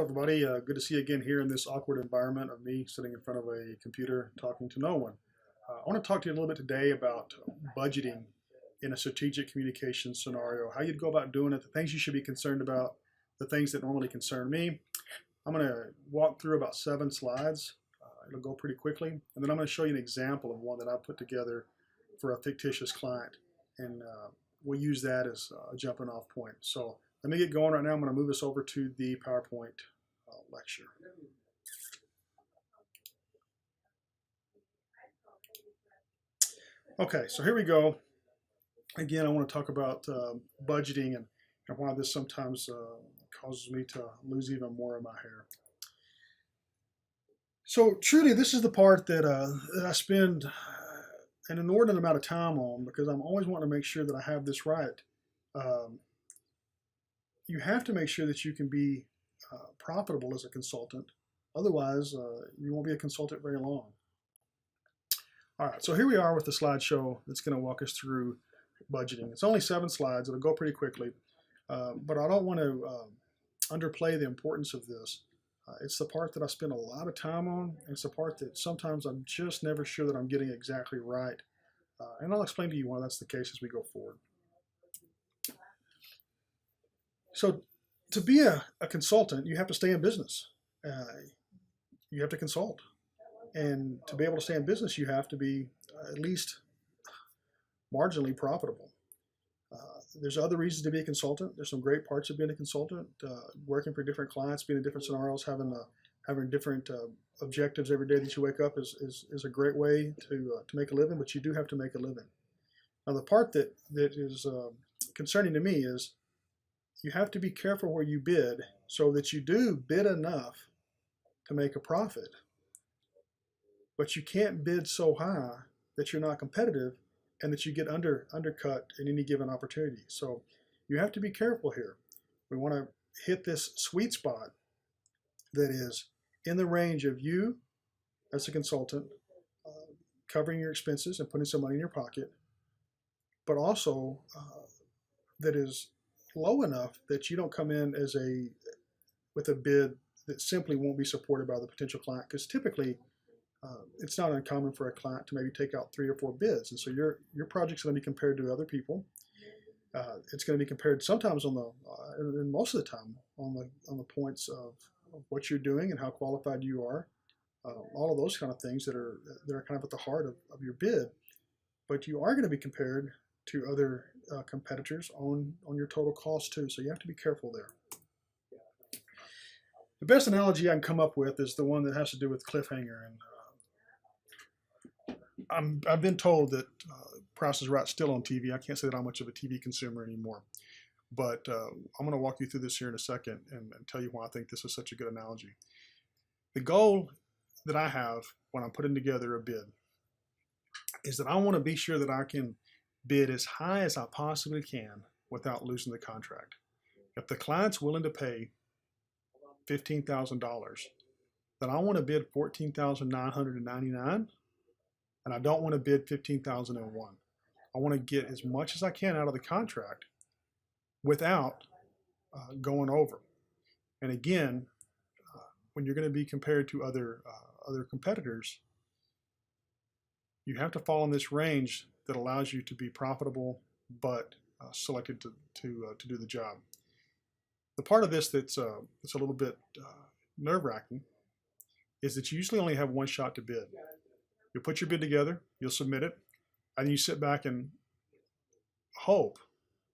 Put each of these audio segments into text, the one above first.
Hello, everybody. Good to see you again here in this awkward environment of me sitting in front of a computer talking to no one. I want to talk to you a little bit today about budgeting in a strategic communication scenario, how you'd go about doing it, the things you should be concerned about, the things that normally concern me. I'm going to walk through about 7 slides. It'll go pretty quickly, and then I'm going to show you an example of one that I put together for a fictitious client, and we'll use that as a jumping off point. So let me get going right now. I'm going to move us over to the PowerPoint lecture. Okay, so here we go. Again, I want to talk about budgeting and why this sometimes causes me to lose even more of my hair. So truly, this is the part that I spend an inordinate amount of time on because I'm always wanting to make sure that I have this right. You have to make sure that you can be profitable as a consultant. Otherwise, you won't be a consultant very long. All right, so here we are with the slideshow that's going to walk us through budgeting. It's only 7 slides. It'll go pretty quickly, but I don't want to underplay the importance of this. It's the part that I spend a lot of time on, and it's the part that sometimes I'm just never sure that I'm getting exactly right. And I'll explain to you why that's the case as we go forward. So to be a consultant, you have to stay in business. You have to consult. And to be able to stay in business, you have to be at least marginally profitable. There's other reasons to be a consultant. There's some great parts of being a consultant, working for different clients, being in different scenarios, having different objectives every day that you wake up is a great way to make a living, but you do have to make a living. Now, the part that is concerning to me is you have to be careful where you bid so that you do bid enough to make a profit, but you can't bid so high that you're not competitive and that you get undercut in any given opportunity. So you have to be careful here. We want to hit this sweet spot that is in the range of you as a consultant covering your expenses and putting some money in your pocket, but also that is low enough that you don't come in with a bid that simply won't be supported by the potential client, because typically it's not uncommon for a client to maybe take out 3 or 4 bids, and so your project's going to be compared to other people. It's going to be compared sometimes and most of the time on the points of what you're doing and how qualified you are. All of those kind of things that are kind of at the heart of your bid, but you are going to be compared to other competitors on your total cost too. So you have to be careful there. The best analogy I can come up with is the one that has to do with cliffhanger, and I've been told that Price is Right still on TV. I can't say that I'm much of a TV consumer anymore, but I'm going to walk you through this here in a second and tell you why I think this is such a good analogy. The goal that I have when I'm putting together a bid is that I want to be sure that I can bid as high as I possibly can without losing the contract. If the client's willing to pay $15,000, then I want to bid $14,999. And I don't want to bid $15,001. I want to get as much as I can out of the contract without going over. And again, when you're going to be compared to other competitors, you have to fall in this range that allows you to be profitable but selected to do the job. The part of this that's a little bit nerve-wracking is that you usually only have one shot to bid. You'll put your bid together, you'll submit it, and then you sit back and hope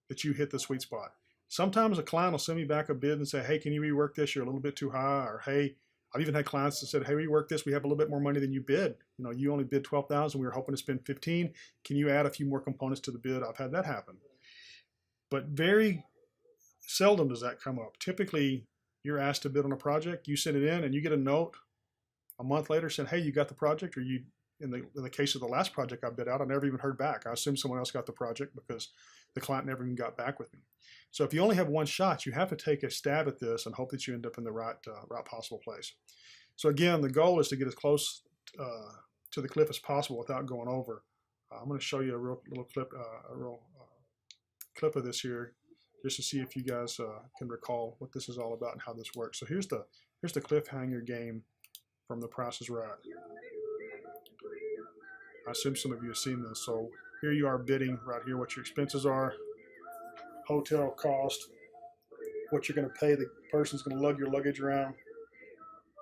that you hit the sweet spot. Sometimes a client will send me back a bid and say, hey, can you rework this? You're a little bit too high. Or, hey, I've even had clients that said, hey, rework this. We have a little bit more money than you bid. You only bid $12,000. We were hoping to spend $15,000. Can you add a few more components to the bid? I've had that happen. But very seldom does that come up. Typically, you're asked to bid on a project, you send it in, and you get a note a month later saying, hey, you got the project, or you. In the case of the last project I bid out, I never even heard back. I assumed someone else got the project because the client never even got back with me. So if you only have one shot, you have to take a stab at this and hope that you end up in the right possible place. So again, the goal is to get as close to the cliff as possible without going over. I'm going to show you a real clip of this here just to see if you guys can recall what this is all about and how this works. So here's the cliffhanger game from The Price is Right. I assume some of you have seen this. So here you are bidding right here what your expenses are, hotel cost, what you're going to pay the person's going to lug your luggage around.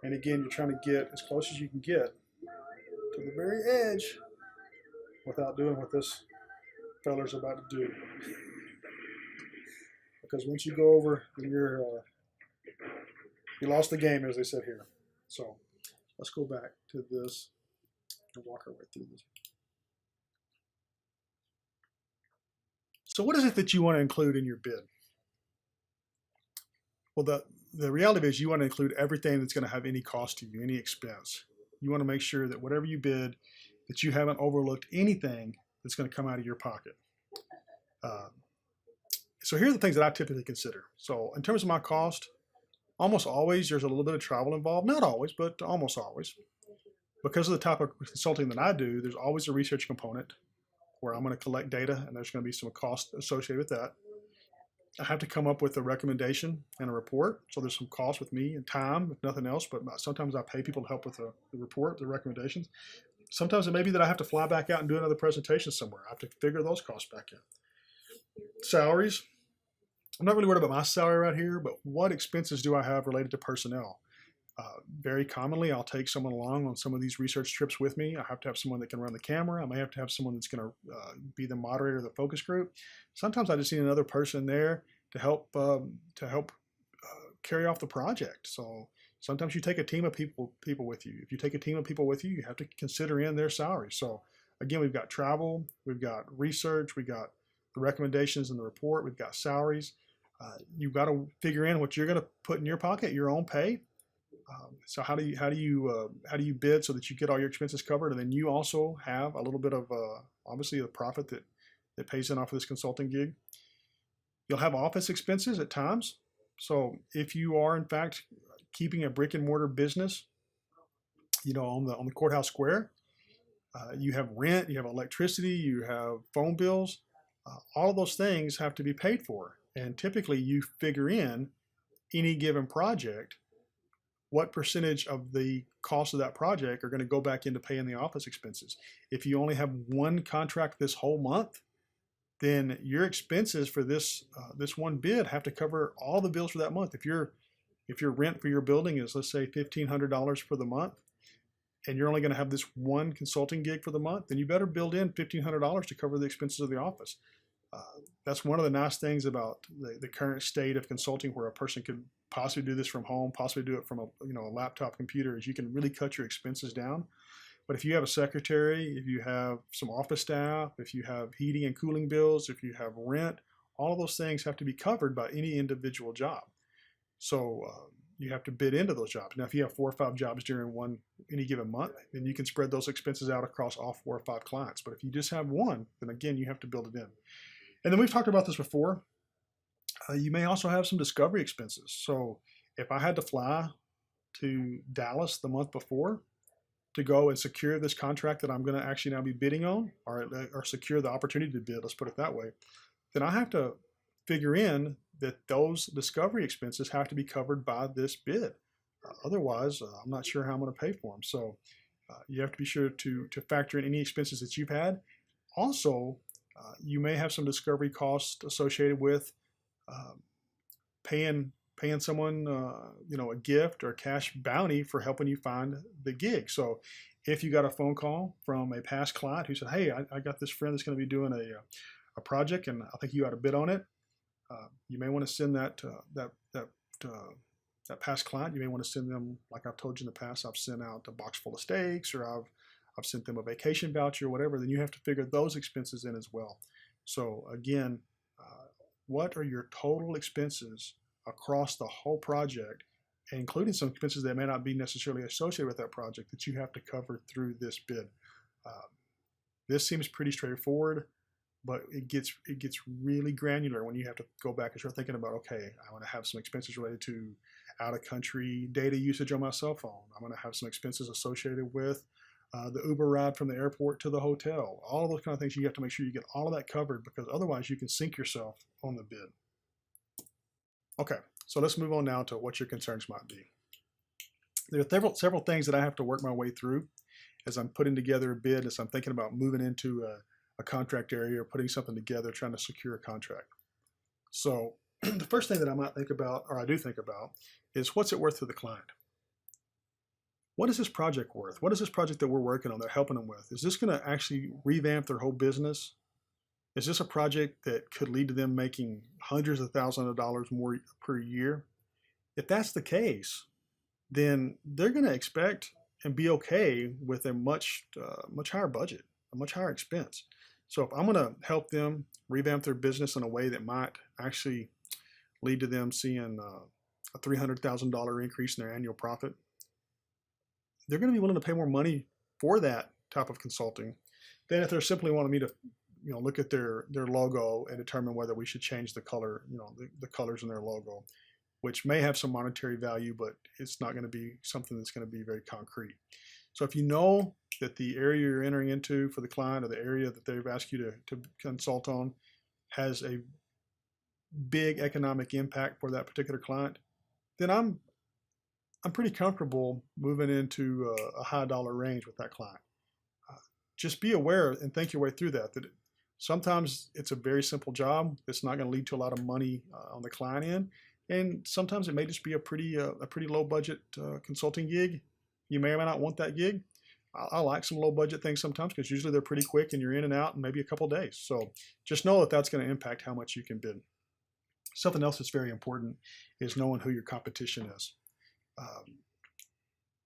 And again, you're trying to get as close as you can get to the very edge without doing what this feller's about to do. Because once you go over, then you lost the game, as they said here. So let's go back to this and walk our way through this. So what is it that you want to include in your bid? Well, the reality is you want to include everything that's going to have any cost to you, any expense. You want to make sure that whatever you bid, that you haven't overlooked anything that's going to come out of your pocket. So here are the things that I typically consider. So in terms of my cost, almost always there's a little bit of travel involved. Not always, but almost always. Because of the type of consulting that I do, there's always a research component where I'm going to collect data and there's going to be some cost associated with that. I have to come up with a recommendation and a report. So there's some cost with me and time, if nothing else, but sometimes I pay people to help with the report, the recommendations. Sometimes it may be that I have to fly back out and do another presentation somewhere. I have to figure those costs back in. Salaries. I'm not really worried about my salary right here, but what expenses do I have related to personnel? Very commonly, I'll take someone along on some of these research trips with me. I have to have someone that can run the camera. I may have to have someone that's going to be the moderator of the focus group. Sometimes I just need another person there to help carry off the project. So sometimes you take a team of people with you. If you take a team of people with you, you have to consider in their salaries. So again, we've got travel, we've got research, we've got the recommendations in the report, we've got salaries. You've got to figure in what you're going to put in your pocket, your own pay. So how do you bid so that you get all your expenses covered, and then you also have a little bit of obviously a profit that pays in off of this consulting gig. You'll have office expenses at times. So if you are in fact keeping a brick and mortar business, on the courthouse square, you have rent, you have electricity, you have phone bills. All of those things have to be paid for, and typically you figure in any given project what percentage of the cost of that project are going to go back into paying the office expenses. If you only have one contract this whole month, then your expenses for this one bid have to cover all the bills for that month. If your rent for your building is, let's say, $1,500 for the month, and you're only going to have this one consulting gig for the month, then you better build in $1,500 to cover the expenses of the office. That's one of the nice things about the current state of consulting, where a person could possibly do this from home, possibly do it from a laptop computer, is you can really cut your expenses down. But if you have a secretary, if you have some office staff, if you have heating and cooling bills, if you have rent, all of those things have to be covered by any individual job. So you have to bid into those jobs. Now, if you have 4 or 5 jobs during any given month, then you can spread those expenses out across all 4 or 5 clients. But if you just have one, then again, you have to build it in. And then we've talked about this before. You may also have some discovery expenses. So if I had to fly to Dallas the month before to go and secure this contract that I'm going to actually now be bidding on, or secure the opportunity to bid, let's put it that way, then I have to figure in that those discovery expenses have to be covered by this bid. Otherwise, I'm not sure how I'm going to pay for them. So you have to be sure to factor in any expenses that you've had. Also, you may have some discovery costs associated with paying someone a gift or a cash bounty for helping you find the gig. So if you got a phone call from a past client who said, hey, I got this friend that's going to be doing a project and I think you ought to bid on it, you may want to send that past client, you may want to send them, like I've told you in the past, I've sent out a box full of steaks, or I've sent them a vacation voucher or whatever. Then you have to figure those expenses in as well. So again, what are your total expenses across the whole project, including some expenses that may not be necessarily associated with that project, that you have to cover through this bid? This seems pretty straightforward, but it gets really granular when you have to go back and start thinking about, okay, I want to have some expenses related to out-of-country data usage on my cell phone. I'm going to have some expenses associated with the Uber ride from the airport to the hotel. All of those kind of things, you have to make sure you get all of that covered, because otherwise you can sink yourself on the bid. Okay, so let's move on now to what your concerns might be. There are several things that I have to work my way through as I'm putting together a bid, as I'm thinking about moving into a contract area or putting something together, trying to secure a contract. So the first thing that I might think about, or I do think about, is what's it worth to the client? What is this project worth? What is this project that we're working on, that helping them with? Is this going to actually revamp their whole business? Is this a project that could lead to them making hundreds of thousands of dollars more per year? If that's the case, then they're going to expect and be okay with a much higher budget, a much higher expense. So if I'm going to help them revamp their business in a way that might actually lead to them seeing a $300,000 increase in their annual profit, they're going to be willing to pay more money for that type of consulting than if they're simply wanting me to, look at their logo and determine whether we should change the color, the colors in their logo, which may have some monetary value, but it's not going to be something that's going to be very concrete. So if you know that the area you're entering into for the client, or the area that they've asked you to consult on, has a big economic impact for that particular client, then I'm pretty comfortable moving into a high dollar range with that client. Just be aware and think your way through that sometimes it's a very simple job that's not going to lead to a lot of money on the client end, and sometimes it may just be a pretty low budget consulting gig. You may or may not want that gig. I like some low budget things sometimes because usually they're pretty quick and you're in and out in maybe a couple of days. So just know that that's going to impact how much you can bid. Something else that's very important is knowing who your competition is.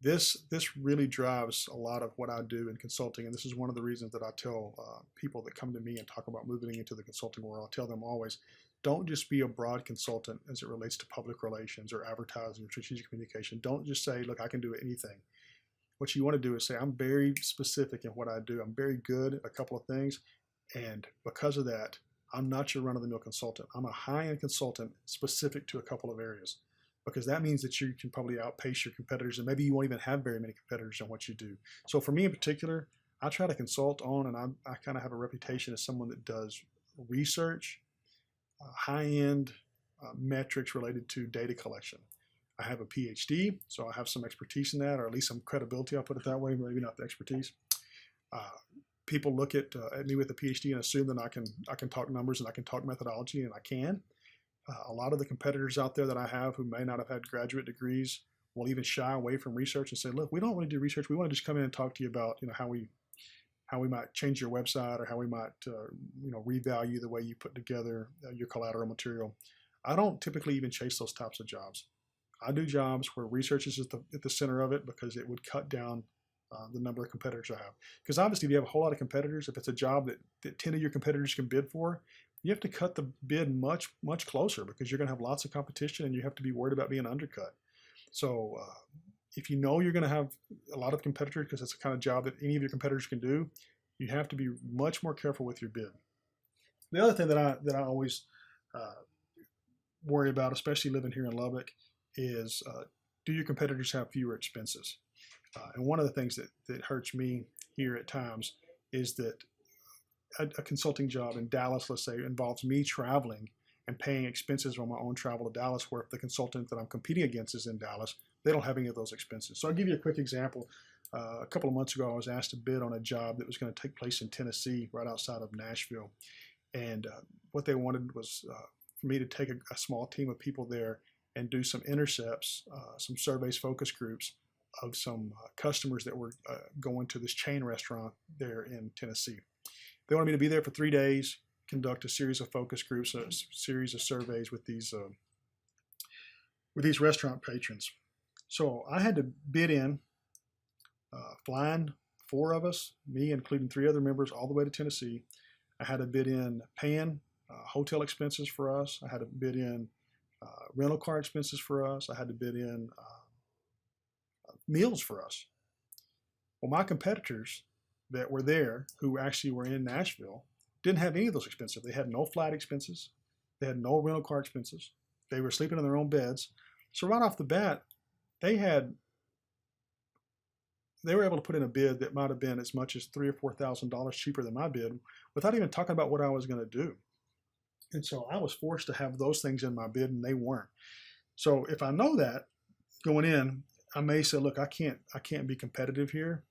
This really drives a lot of what I do in consulting, and this is one of the reasons that I tell people that come to me and talk about moving into the consulting world. I tell them always, don't just be a broad consultant as it relates to public relations or advertising or strategic communication. Don't just say, look, I can do anything. What you want to do is say, I'm very specific in what I do. I'm very good at a couple of things, and because of that, I'm not your run-of-the-mill consultant. I'm a high-end consultant specific to a couple of areas, because that means that you can probably outpace your competitors, and maybe you won't even have very many competitors on what you do. So for me in particular, I try to consult on, and I kind of have a reputation as someone that does research, high-end metrics related to data collection. I have a PhD, so I have some expertise in that, or at least some credibility, I'll put it that way, maybe not the expertise. People look at me with a PhD and assume that I can talk numbers and I can talk methodology, and I can. A lot of the competitors out there that I have who may not have had graduate degrees will even shy away from research and say, look, we don't want to do research. We want to just come in and talk to you about how we might change your website, or how we might revalue the way you put together your collateral material. I don't typically even chase those types of jobs. I do jobs where research is at the center of it, because it would cut down the number of competitors I have. Because obviously, if you have a whole lot of competitors, if it's a job that 10 of your competitors can bid for, you have to cut the bid much, much closer, because you're going to have lots of competition and you have to be worried about being undercut. So if you know you're going to have a lot of competitors, because it's the kind of job that any of your competitors can do, you have to be much more careful with your bid. The other thing that I always worry about, especially living here in Lubbock, is do your competitors have fewer expenses? And one of the things that hurts me here at times is that a consulting job in Dallas, let's say, involves me traveling and paying expenses on my own travel to Dallas, where if the consultant that I'm competing against is in Dallas, they don't have any of those expenses. So I'll give you a quick example. A couple of months ago, I was asked to bid on a job that was going to take place in Tennessee, right outside of Nashville. And what they wanted was for me to take a small team of people there and do some intercepts, some surveys, focus groups of some customers that were going to this chain restaurant there in Tennessee. They wanted me to be there for 3 days, conduct a series of focus groups, a series of surveys with these restaurant patrons. So I had to bid in, flying 4 of us, me including 3 other members, all the way to Tennessee. I had to bid in paying hotel expenses for us. I had to bid in rental car expenses for us. I had to bid in meals for us. Well, my competitors that were there, who actually were in Nashville, didn't have any of those expenses. They had no flight expenses. They had no rental car expenses. They were sleeping in their own beds. So right off the bat, they were able to put in a bid that might have been as much as $3,000 or $4,000 cheaper than my bid, without even talking about what I was going to do. And so I was forced to have those things in my bid, and they weren't. So if I know that going in, I may say, look, I can't be competitive here.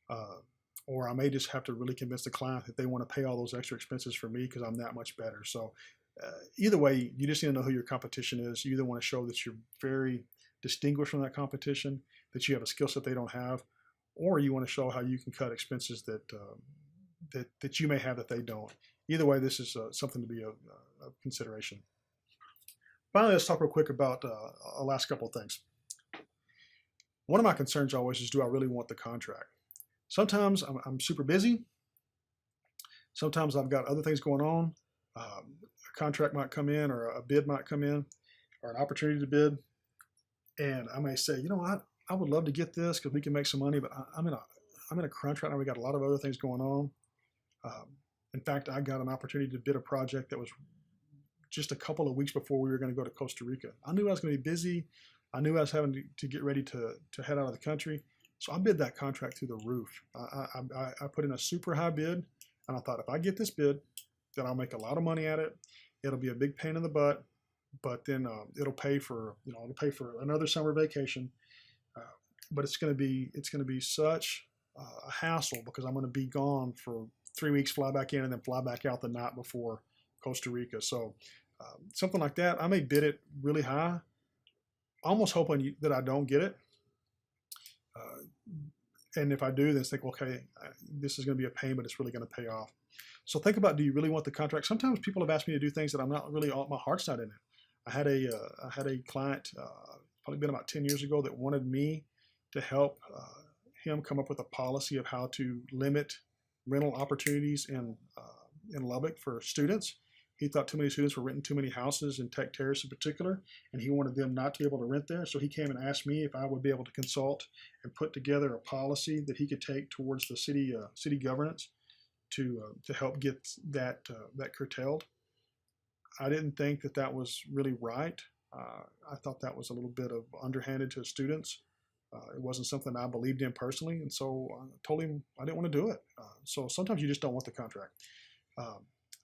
Uh, or I may just have to really convince the client that they want to pay all those extra expenses for me because I'm that much better. So either way, you just need to know who your competition is. You either want to show that you're very distinguished from that competition, that you have a skill set they don't have, or you want to show how you can cut expenses that you may have that they don't. Either way, this is something to be a consideration. Finally, let's talk real quick about a last couple of things. One of my concerns always is, do I really want the contract? Sometimes I'm super busy. Sometimes I've got other things going on. A contract might come in, or a bid might come in, or an opportunity to bid. And I may say, you know what, I would love to get this because we can make some money, but I'm in a crunch right now. We got a lot of other things going on. In fact, I got an opportunity to bid a project that was just a couple of weeks before we were going to go to Costa Rica. I knew I was going to be busy. I knew I was having to get ready to head out of the country. So I bid that contract through the roof. I put in a super high bid, and I thought, if I get this bid, then I'll make a lot of money at it. It'll be a big pain in the butt, but then it'll pay for another summer vacation. But it's going to be such a hassle because I'm going to be gone for 3 weeks, fly back in, and then fly back out the night before Costa Rica. So something like that, I may bid it really high, almost hoping that I don't get it. And if I do, then think, okay, this is going to be a pain, but it's really going to pay off. So think about, do you really want the contract? Sometimes people have asked me to do things that I'm not really, my heart's not in it. I had a client, probably been about 10 years ago, that wanted me to help him come up with a policy of how to limit rental opportunities in Lubbock for students. He thought too many students were renting too many houses in Tech Terrace in particular, and he wanted them not to be able to rent there. So he came and asked me if I would be able to consult and put together a policy that he could take towards the city governance to help get that curtailed. I didn't think that was really right. I thought that was a little bit of underhanded to students. It wasn't something I believed in personally, and so I told him I didn't want to do it. So sometimes you just don't want the contract.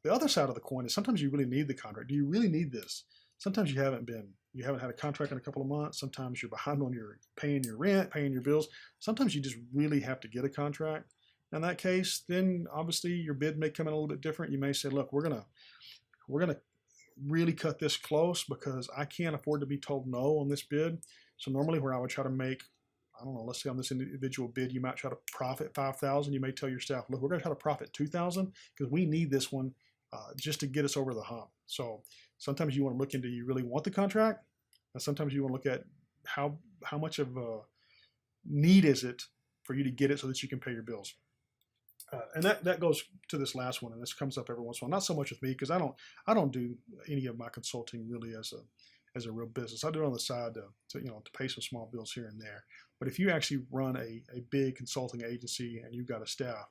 The other side of the coin is sometimes you really need the contract. Do you really need this? Sometimes you haven't had a contract in a couple of months. Sometimes you're behind on your paying your rent, paying your bills. Sometimes you just really have to get a contract. In that case, then obviously your bid may come in a little bit different. You may say, look, we're gonna really cut this close because I can't afford to be told no on this bid. So normally where I would try to make, I don't know, let's say on this individual bid, you might try to profit $5,000. You may tell your staff, look, we're going to try to profit $2,000 because we need this one just to get us over the hump. So sometimes you want to look into, you really want the contract, and sometimes you want to look at how much of a need is it for you to get it so that you can pay your bills. And that goes to this last one, and this comes up every once in a while. Not so much with me because I don't do any of my consulting really as a real business. I do it on the side to pay some small bills here and there. But if you actually run a big consulting agency and you've got a staff,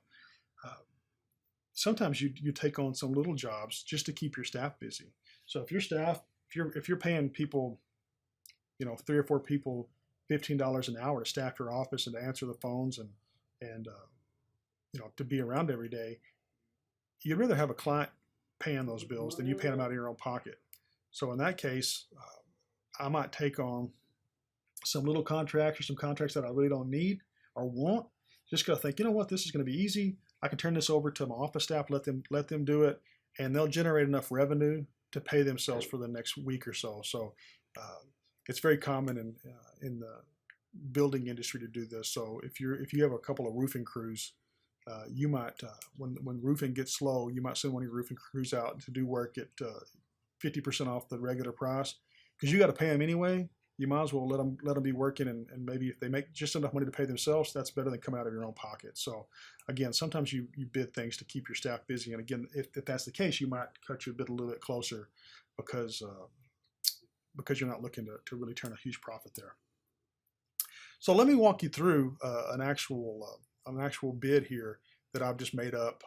sometimes you take on some little jobs just to keep your staff busy. So if your staff, if you're paying people, 3 or 4 people $15 an hour to staff your office and to answer the phones and to be around every day, you'd rather have a client paying those bills than you paying them out of your own pocket. So in that case, I might take on some little contracts or some contracts that I really don't need or want. Just gotta think, you know what, this is going to be easy. I can turn this over to my office staff, let them do it, and they'll generate enough revenue to pay themselves for the next week or so. So it's very common in the building industry to do this. So if you have a couple of roofing crews, you might when roofing gets slow, you might send one of your roofing crews out to do work at 50% off the regular price because you got to pay them anyway. You might as well let them be working, and maybe if they make just enough money to pay themselves, that's better than coming out of your own pocket. So again, sometimes you bid things to keep your staff busy, and again, if that's the case, you might cut your bid a little bit closer because you're not looking to really turn a huge profit there. So let me walk you through an actual bid here that I've just made up.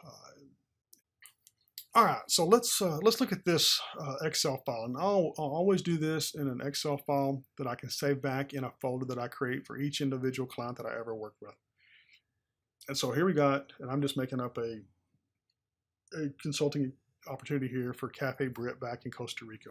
All right, so let's look at this Excel file, and I'll always do this in an Excel file that I can save back in a folder that I create for each individual client that I ever work with. And so here we got, and I'm just making up a consulting opportunity here for Cafe Brit back in Costa Rica.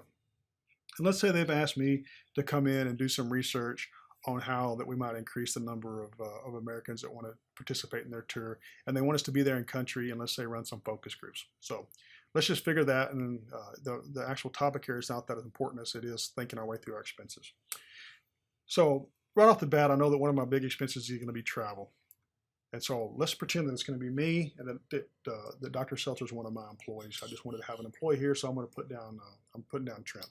And let's say they've asked me to come in and do some research on how that we might increase the number of Americans that want to participate in their tour, and they want us to be there in country and let's say run some focus groups. So let's just figure that, and the actual topic here is not that as important as it is thinking our way through our expenses. So right off the bat, I know that one of my big expenses is going to be travel. And so let's pretend that it's going to be me and that Dr. Seltzer is one of my employees. I just wanted to have an employee here, so I'm going to put down, I'm putting down Trent.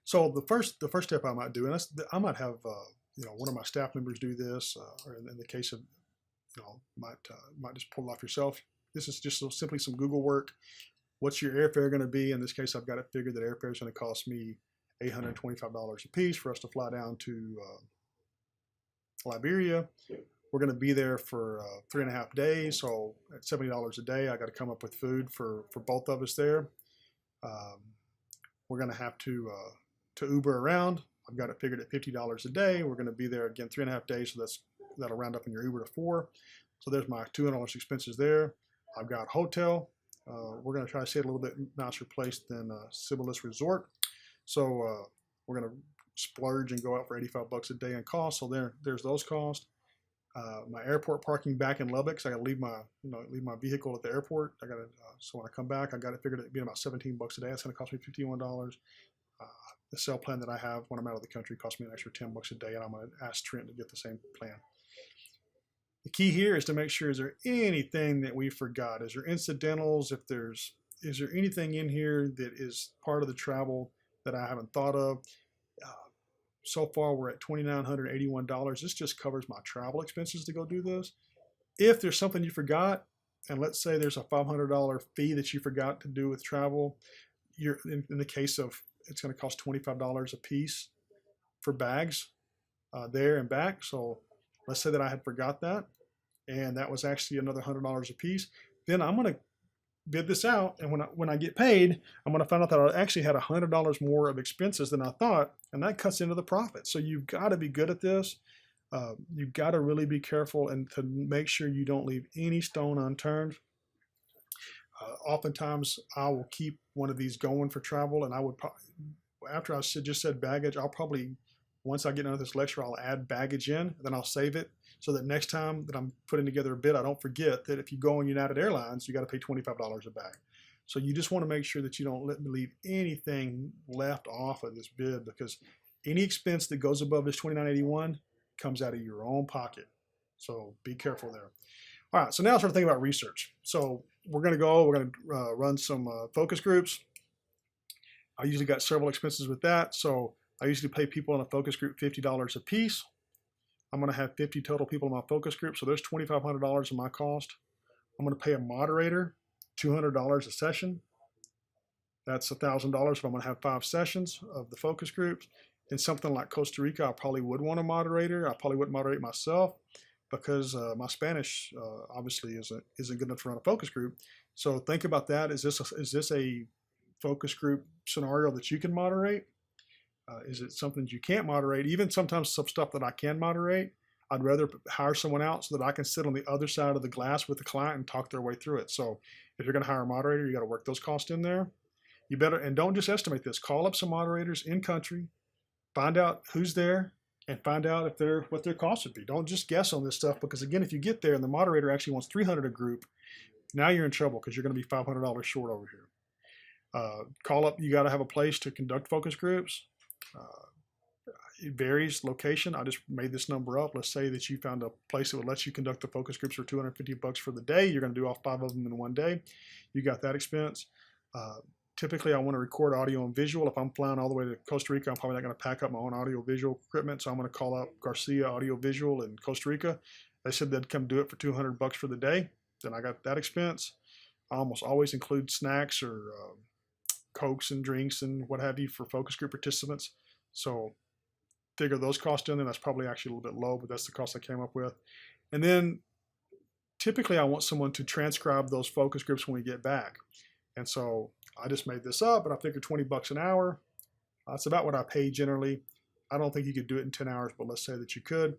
So the first step I might do, and I might have one of my staff members do this, or in the case of might just pull it off yourself. This is just simply some Google work. What's your airfare going to be? In this case, I've got it figured that airfare is going to cost me $825 a piece for us to fly down to Liberia. We're going to be there for 3.5 days, so at $70 a day, I got to come up with food for both of us there. We're going to have to Uber around. I've got it figured at $50 a day. We're going to be there again 3.5 days, so that'll round up in your Uber to 4. So there's my $200 expenses there. I've got hotel. We're going to try to stay at a little bit nicer place than Sibyllis Resort. So we're going to splurge and go out for $85 a day in cost. So there's those costs. My airport parking back in Lubbock, so I got to leave my vehicle at the airport. So when I come back, I got it figured at being about $17 a day. It's going to cost me $51. The cell plan that I have when I'm out of the country costs me an extra $10 a day, and I'm going to ask Trent to get the same plan. The key here is to make sure, is there anything that we forgot? Is there incidentals? Is there anything in here that is part of the travel that I haven't thought of? So far, we're at $2,981. This just covers my travel expenses to go do this. If there's something you forgot, and let's say there's a $500 fee that you forgot to do with travel, you're in the case of it's going to cost $25 a piece for bags there and back. So let's say that I had forgot that, and that was actually another $100 a piece. Then I'm going to bid this out, and when I get paid, I'm going to find out that I actually had $100 more of expenses than I thought, and that cuts into the profit. So you've got to be good at this. You've got to really be careful and to make sure you don't leave any stone unturned. Oftentimes, I will keep one of these going for travel, and I would probably, after I just said baggage, I'll probably, once I get into this lecture, I'll add baggage in, then I'll save it so that next time that I'm putting together a bid, I don't forget that if you go on United Airlines, you got to pay $25 a bag. So you just want to make sure that you don't leave anything left off of this bid, because any expense that goes above this $29.81 comes out of your own pocket. So be careful there. All right, so now start thinking about research. So we're going to run some focus groups. I usually got several expenses with that. So I usually pay people in a focus group $50 a piece. I'm going to have 50 total people in my focus group, so there's $2,500 in my cost. I'm going to pay a moderator $200 a session. That's $1,000 if I'm going to have 5 sessions of the focus groups. In something like Costa Rica, I probably would want a moderator. I probably wouldn't moderate myself because my Spanish obviously isn't good enough to run a focus group. So think about that. Is this a focus group scenario that you can moderate? Is it something that you can't moderate? Even sometimes some stuff that I can moderate, I'd rather hire someone out so that I can sit on the other side of the glass with the client and talk their way through it. So if you're going to hire a moderator, you got to work those costs in there. You better, and don't just estimate this. Call up some moderators in country, find out who's there, and find out what their costs would be. Don't just guess on this stuff, because again, if you get there and the moderator actually wants $300 a group, now you're in trouble because you're going to be $500 short over here. Call up. You got to have a place to conduct focus groups. It varies location. I just made this number up. Let's say that you found a place that would let you conduct the focus groups for $250 for the day. You're going to do all 5 of them in one day. You got that expense. Typically, I want to record audio and visual. If I'm flying all the way to Costa Rica, I'm probably not going to pack up my own audio visual equipment. So I'm going to call up Garcia Audio Visual in Costa Rica. They said they'd come do it for $200 for the day. Then I got that expense. I almost always include snacks or Cokes and drinks and what have you for focus group participants. So figure those costs in, and that's probably actually a little bit low, but that's the cost I came up with. And then typically I want someone to transcribe those focus groups when we get back. And so I just made this up, and I figured $20 an hour. That's about what I pay generally. I don't think you could do it in 10 hours, but let's say that you could.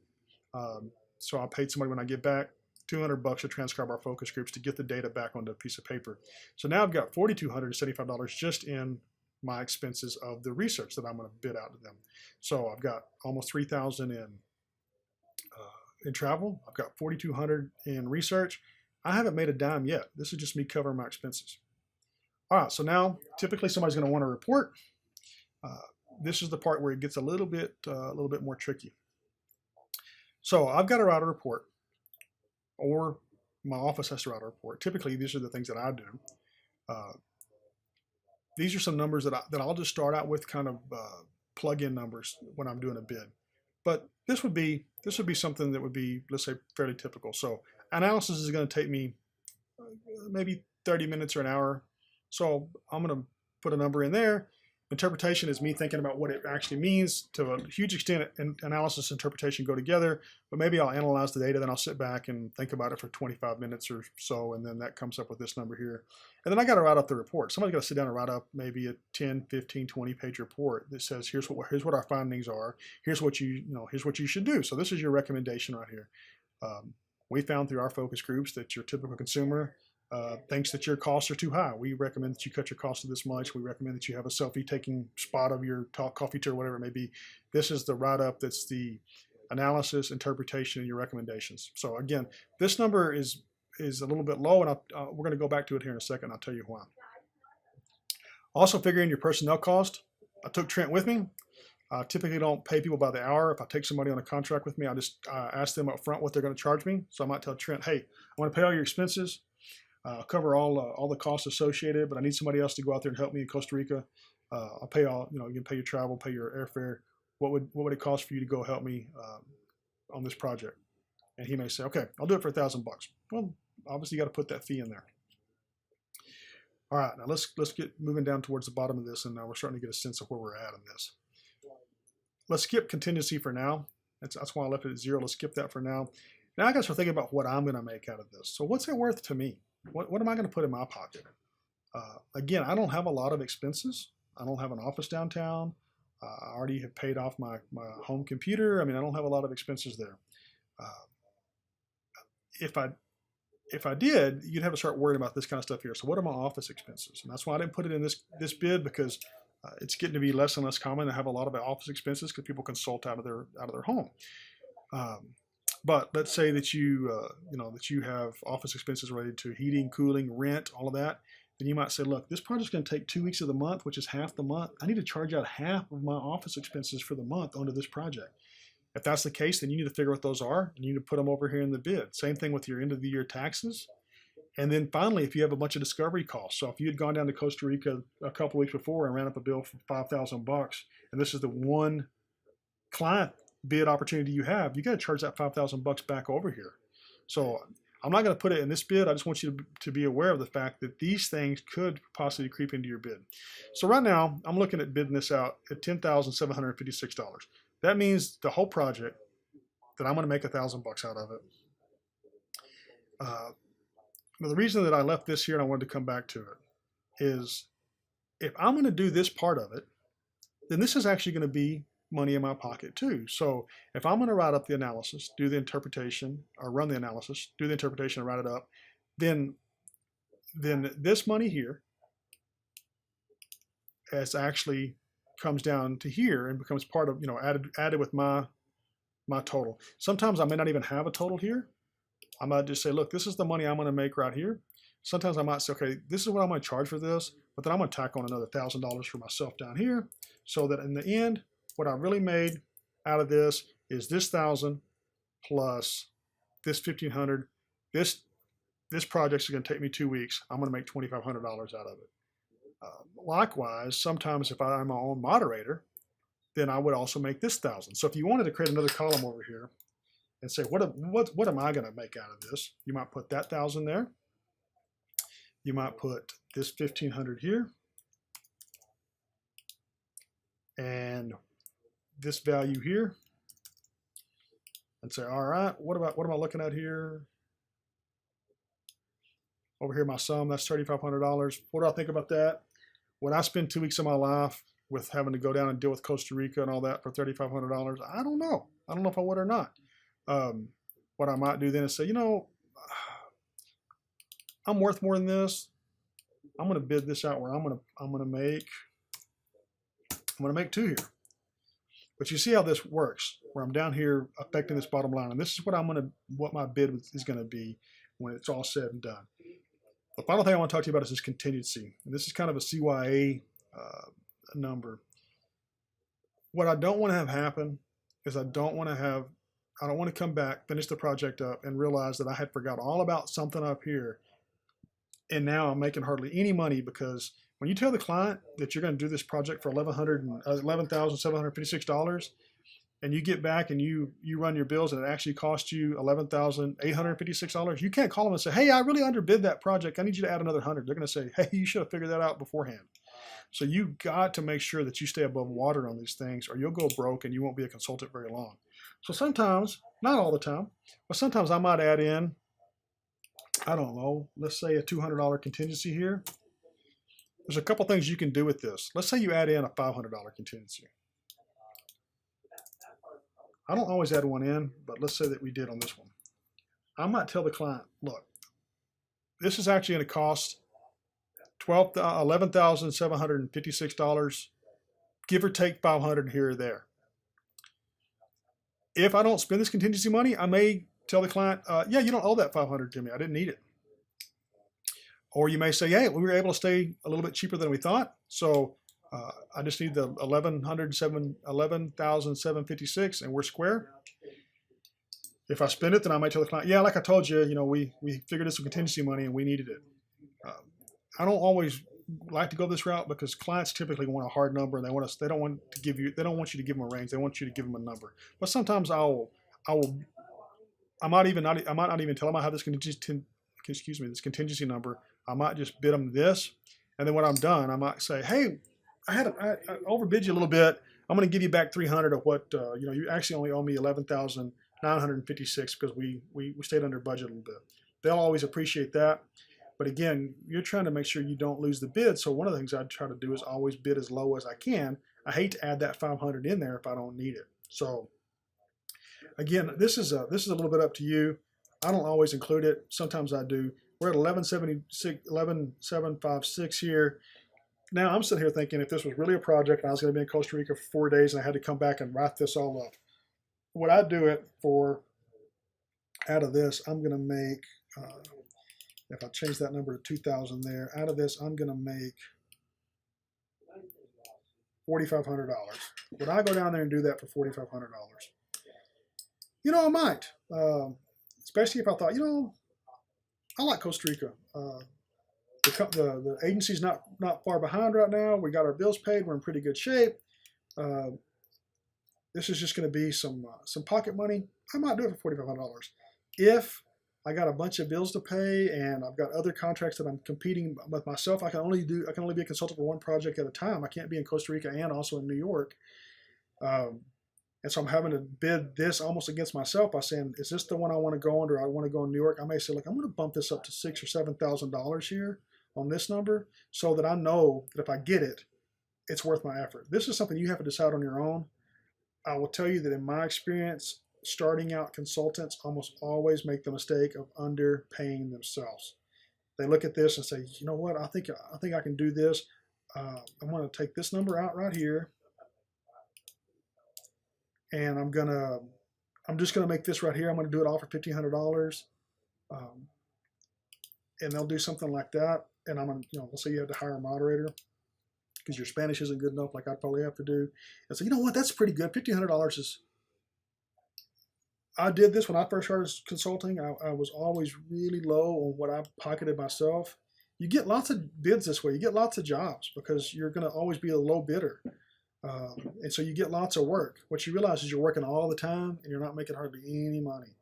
So I paid somebody when I get back $200 to transcribe our focus groups to get the data back onto a piece of paper. So now I've got $4,275 just in my expenses of the research that I'm going to bid out to them. So I've got almost $3,000 in travel. I've got $4,200 in research. I haven't made a dime yet. This is just me covering my expenses. All right, so now typically somebody's going to want to report. This is the part where it gets a little bit more tricky. So I've got to write a report, or my office has to write a report. Typically, these are the things that I do. These are some numbers that I'll just start out with, kind of plug-in numbers when I'm doing a bid. But this would be something that would be, let's say, fairly typical. So analysis is going to take me maybe 30 minutes or an hour. So I'm going to put a number in there. Interpretation is me thinking about what it actually means. To a huge extent, analysis and interpretation go together, but maybe I'll analyze the data, then I'll sit back and think about it for 25 minutes or so, and then that comes up with this number here. And then I got to write up the report. Somebody's got to sit down and write up maybe a 10, 15, 20-page report that says, here's what our findings are, here's what here's what you should do. So this is your recommendation right here. We found through our focus groups that your typical consumer thinks that your costs are too high. We recommend that you cut your costs to this much. We recommend that you have a selfie-taking spot of your coffee tour, whatever it may be. This is the write-up. That's the analysis, interpretation, and your recommendations. So again, this number is a little bit low, and we're going to go back to it here in a second. I'll tell you why. Also, figure in your personnel cost. I took Trent with me. I typically don't pay people by the hour. If I take somebody on a contract with me, I just ask them up front what they're going to charge me. So I might tell Trent, hey, I want to pay all your expenses. Cover all the costs associated, but I need somebody else to go out there and help me in Costa Rica. I'll pay all, you can pay your travel, pay your airfare. What would it cost for you to go help me on this project? And he may say, okay, I'll do it for $1,000. Well, obviously you got to put that fee in there. All right, now let's get moving down towards the bottom of this, and now we're starting to get a sense of where we're at in this. Let's skip contingency for now. That's why I left it at 0. Let's skip that for now. Now I got to start thinking about what I'm going to make out of this. So what's it worth to me? What am I going to put in my pocket? Again, I don't have a lot of expenses. I don't have an office downtown. I already have paid off my home computer. I mean, I don't have a lot of expenses there. If I did, you'd have to start worrying about this kind of stuff here. So what are my office expenses? And that's why I didn't put it in this bid, because it's getting to be less and less common to have a lot of office expenses because people consult out of their home. But let's say that you have office expenses related to heating, cooling, rent, all of that. Then you might say, look, this project's going to take 2 weeks of the month, which is half the month. I need to charge out half of my office expenses for the month onto this project. If that's the case, then you need to figure what those are, and you need to put them over here in the bid. Same thing with your end of the year taxes. And then finally, if you have a bunch of discovery costs. So if you had gone down to Costa Rica a couple weeks before and ran up a bill for $5,000, and this is the one client bid opportunity you have, you got to charge that $5,000 back over here. So I'm not going to put it in this bid. I just want you to be aware of the fact that these things could possibly creep into your bid. So right now, I'm looking at bidding this out at $10,756. That means the whole project that I'm going to make $1,000 out of it. Now the reason that I left this here and I wanted to come back to it is, if I'm going to do this part of it, then this is actually going to be money in my pocket too. So if I'm going to write up the analysis, do the interpretation, or run the analysis, do the interpretation and write it up, then this money here as actually comes down to here and becomes part of, added with my total. Sometimes I may not even have a total here. I might just say, look, this is the money I'm going to make right here. Sometimes I might say, okay, this is what I'm going to charge for this, but then I'm going to tack on another $1,000 for myself down here, so that in the end, what I really made out of this is this 1,000 plus this 1,500. This project is going to take me 2 weeks. I'm going to make $2,500 out of it. Likewise, sometimes if I'm my own moderator, then I would also make this 1,000. So if you wanted to create another column over here and say, what am I going to make out of this? You might put that 1,000 there. You might put this 1,500 here, and this value here, and say, all right, what am I looking at here? Over here, my sum, that's $3,500. What do I think about that? When I spend 2 weeks of my life with having to go down and deal with Costa Rica and all that for $3,500, I don't know. I don't know if I would or not. What I might do then is say, I'm worth more than this. I'm going to bid this out where I'm going to make 2 here. But you see how this works, where I'm down here affecting this bottom line, and this is what my bid is going to be when it's all said and done. The final thing I want to talk to you about is this contingency, and this is kind of a CYA number. What I don't want to have happen is I don't want to come back, finish the project up, and realize that I had forgot all about something up here, and now I'm making hardly any money, because when you tell the client that you're going to do this project for $11,756, and you get back and you run your bills and it actually costs you $11,856, you can't call them and say, hey, I really underbid that project, I need you to add another 100. They're going to say, hey, you should have figured that out beforehand. So you got to make sure that you stay above water on these things, or you'll go broke and you won't be a consultant very long. So sometimes, not all the time, but sometimes I might add in, I don't know, let's say a $200 contingency here. There's a couple things you can do with this. Let's say you add in a $500 contingency. I don't always add one in, but let's say that we did on this one. I might tell the client, look, this is actually going to cost $11,756, give or take 500 here or there. If I don't spend this contingency money, I may tell the client, yeah, you don't owe that 500 to me, I didn't need it. Or you may say, hey, we were able to stay a little bit cheaper than we thought, so I just need the $11,756 and we're square. If I spend it, then I might tell the client, yeah, like I told you, we figured this was contingency money and we needed it. I don't always like to go this route, because clients typically want a hard number, and they don't want you to give them a range. They want you to give them a number. But sometimes I might not even tell them I have this contingency number. I might just bid them this, and then when I'm done, I might say, hey, I overbid you a little bit. I'm going to give you back 300 of what you actually only owe me 11,956 because we stayed under budget a little bit. They'll always appreciate that. But again, you're trying to make sure you don't lose the bid. So one of the things I try to do is always bid as low as I can. I hate to add that 500 in there if I don't need it. So again, this is a little bit up to you. I don't always include it. Sometimes I do. We're at 11,756 here. Now I'm sitting here thinking, if this was really a project and I was going to be in Costa Rica for 4 days and I had to come back and write this all up, would I do it for, out of this, I'm going to make, if I change that number to 2,000 there, out of this, I'm going to make $4,500. Would I go down there and do that for $4,500? I might. Especially if I thought, I like Costa Rica. The agency's not far behind right now. We got our bills paid. We're in pretty good shape. This is just going to be some pocket money. I might do it for $4,500. If I got a bunch of bills to pay and I've got other contracts that I'm competing with myself, I can only be a consultant for one project at a time. I can't be in Costa Rica and also in New York. And so I'm having to bid this almost against myself by saying, is this the one I want to go under? I want to go in New York. I may say, look, I'm going to bump this up to $6,000 or $7,000 here on this number, so that I know that if I get it, it's worth my effort. This is something you have to decide on your own. I will tell you that in my experience, starting out consultants almost always make the mistake of underpaying themselves. They look at this and say, you know what, I think I can do this. I'm going to take this number out right here, and I'm just going to make this right here. I'm going to do it all for $1,500, and they'll do something like that. And I'm going to, let's say you have to hire a moderator because your Spanish isn't good enough, like I'd probably have to do. And so, you know what, that's pretty good. $1,500 is. I did this when I first started consulting. I was always really low on what I pocketed myself. You get lots of bids this way. You get lots of jobs because you're going to always be a low bidder. And so you get lots of work. What you realize is you're working all the time and you're not making hardly any money.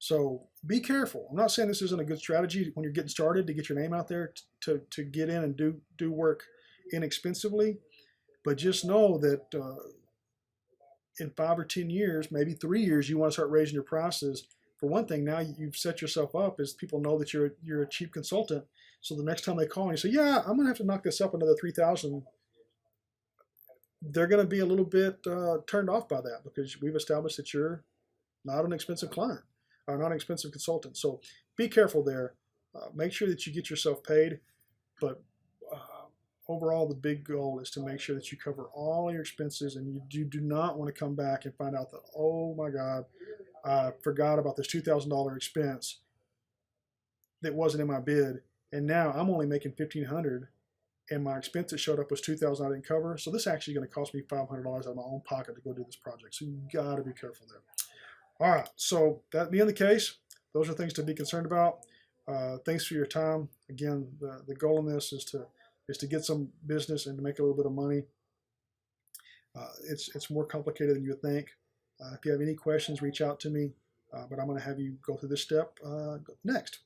So be careful. I'm not saying this isn't a good strategy when you're getting started to get your name out there to get in and do work inexpensively. But just know that in 5 or 10 years, maybe 3 years, you want to start raising your prices. For one thing, now you've set yourself up as people know that you're a cheap consultant. So the next time they call and you say, yeah, I'm going to have to knock this up another $3,000, they're going to be a little bit turned off by that because we've established that you're not an expensive client or not an expensive consultant. So be careful there. Make sure that you get yourself paid, but overall, the big goal is to make sure that you cover all your expenses, and you do not want to come back and find out that, oh my God, I forgot about this $2,000 expense that wasn't in my bid, and now I'm only making $1,500, and my expense that showed up was $2,000 I didn't cover. So this is actually going to cost me $500 out of my own pocket to go do this project. So you got to be careful there. All right. So that being the case, those are things to be concerned about. Thanks for your time. Again, the goal in this is to get some business and to make a little bit of money. It's more complicated than you would think. If you have any questions, reach out to me. But I'm going to have you go through this step next.